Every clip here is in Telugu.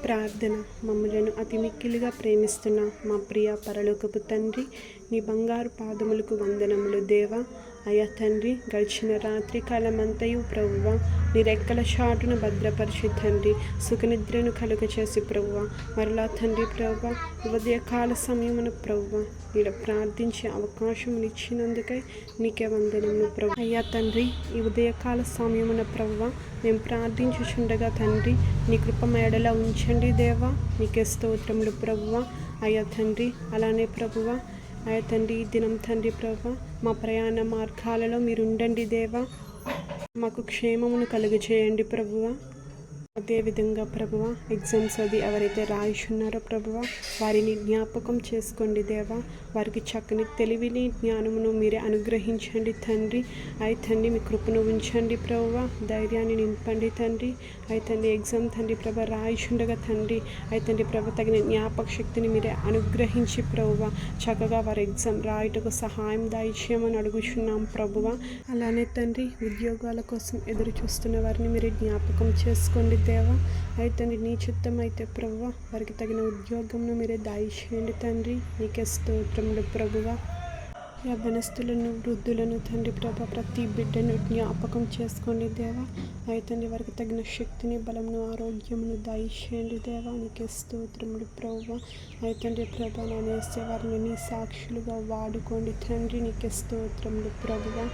ప్రార్థన. మమ్ములను అతి మిక్కిలిగా ప్రేమిస్తున్న మా ప్రియ పరలోకపు తండ్రి, నీ బంగారు పాదములకు వందనములు దేవా. అయ్యా తండ్రి, గడిచిన రాత్రి కాలమంతయు ప్రభువ నీ రెక్కల చాటును భద్రపరిచి తండ్రి సుఖనిద్రను కలుగచేసి ప్రభువ మరలా తండ్రి ప్రభువ ఉదయకాల సమయమున ప్రభువ ఇలా ప్రార్థించే అవకాశం ఇచ్చినందుకై నీకే వందనములు ప్రభు. అయ్యా తండ్రి, ఈ ఉదయకాల సమయమున ప్రభువ మేము ప్రార్థించుచుండగా తండ్రి నీ కృప మేడలా ఉంచండి దేవా. నీకే స్తోత్రములు ప్రభువ. అయ్యా తండ్రి, అలానే ప్రభువ అయ్యా తండ్రి ఈ దినం తండ్రి ప్రభువ మా ప్రయాణ మార్గాలలో మీరు ఉండండి దేవా. మాకు క్షేమమును కలుగజేయండి ప్రభువ. అదేవిధంగా ప్రభువ ఎగ్జామ్స్ అది ఎవరైతే రాయిచున్నారో ప్రభువ వారిని జ్ఞాపకం చేసుకోండి దేవా. వారికి చక్కని తెలివిని జ్ఞానమును మీరే అనుగ్రహించండి తండ్రి. అయి తండ్రి మీ కృపను ఉంచండి ప్రభువ. ధైర్యాన్ని నింపండి తండ్రి. అయి తండ్రి ఎగ్జామ్ తండ్రి ప్రభ రాయిచుండగా తండ్రి అయి తండ్రి ప్రభ తగిన జ్ఞాపక శక్తిని మీరే అనుగ్రహించి ప్రభువ చక్కగా వారి ఎగ్జామ్ రాయుటకు సహాయం దయచేయమని అడుగుచున్నాం ప్రభువ. అలానే తండ్రి ఉద్యోగాల కోసం ఎదురు చూస్తున్న వారిని మీరు జ్ఞాపకం చేసుకోండి దేవా. అయితే నీ చిత్తం అయితే ప్రభువ వారికి తగిన ఉద్యోగంను మీరే దయచేయండి తండ్రి. నీకే స్తోత్రములు ప్రభువ. యవ్వనస్తులను వృద్ధులను తండ్రి ప్రభ ప్రతి బిడ్డను జ్ఞాపకం చేసుకోండి దేవా. అయితే వారికి తగిన శక్తిని బలమును ఆరోగ్యమును దయచేయండి దేవా. నీకే స్తోత్రములు ప్రభువ. అయితే ప్రభ నానేసే వారిని నీ సాక్షులుగా వాడుకోండి తండ్రి. నీకే స్తోత్రములు ప్రభువ.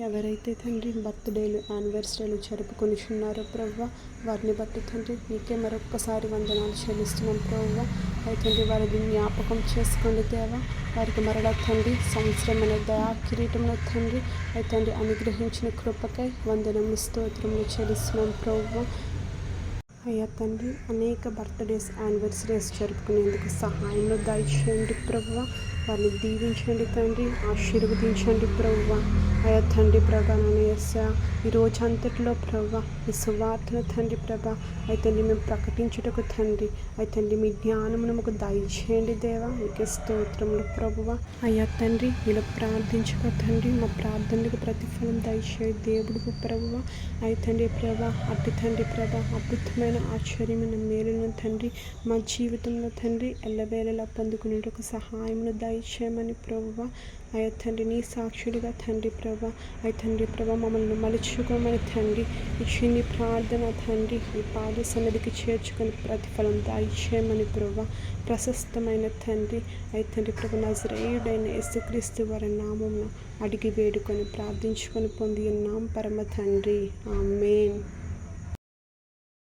ఎవరైతే తండ్రి బర్త్డేలు యానివర్సరీలు జరుపుకొనిచున్నారో ప్రభువ వారిని బట్టి తండ్రి నీకే మరొక్కసారి వందనాలు చెల్లిస్తున్నాం ప్రభువ. అయితే వారిని జ్ఞాపకం చేసుకోండి దేవా. వారికి మరలా తండ్రి సంవత్సరం అనే దయా కిరీటంలో తండ్రి అయితే అనుగ్రహించిన కృపకై వందనము స్తోత్రములు చెల్లిస్తున్నాం ప్రభువ. అయ్యా తండ్రి అనేక బర్త్డేస్ యానివర్సరీస్ జరుపుకునేందుకు సహాయంలో దయచేయండి ప్రభువ. వారిని దీవించండి తండ్రి, ఆశీర్వదించండి ప్రభువ. అయ్యా తండ్రి ప్రభా నానేస ఈ రోజు అంతట్లో ప్రభా ఈ సువార్తను తండ్రి ప్రభా అయితే మేము ప్రకటించుటకు తండ్రి అయితే మీ జ్ఞానమును మాకు దయచేయండి దేవా. మీకే స్తోత్రములు ప్రభువ. అయ్యా తండ్రి ఇలా ప్రార్థించక తండ్రి మా ప్రార్థనలకు ప్రతిఫలం దయచేయ దేవుడు ప్రభువ. అయితే ప్రభా అట్టి తండ్రి ప్రభా అద్భుతమైన ఆశ్చర్యమైన మేలును తండ్రి మా జీవితంలో తండ్రి ఎల్లవేళలా పొందుకునేటకు సహాయమును దయచేయమని ప్రభువ. అయ్యా తండ్రి నీ సాక్షులుగా తండ్రి ప్రభా అయ్యా తండ్రి ప్రభా మమ్మల్ని మలుచుకోమని తండ్రి ఇచ్చింది ప్రార్థన తండ్రి ఈ పాద సన్నిధికి చేర్చుకొని ప్రతిఫలం దయచేయమని ప్రభా. ప్రశస్తమైన తండ్రి అయ్యా తండ్రి ప్రభా నజరేయుడైన యేసుక్రీస్తు వారి నామమున అడిగి వేడుకొని ప్రార్థించుకొని పొంది ఉన్నాం పరమ తండ్రి. ఆమేన్.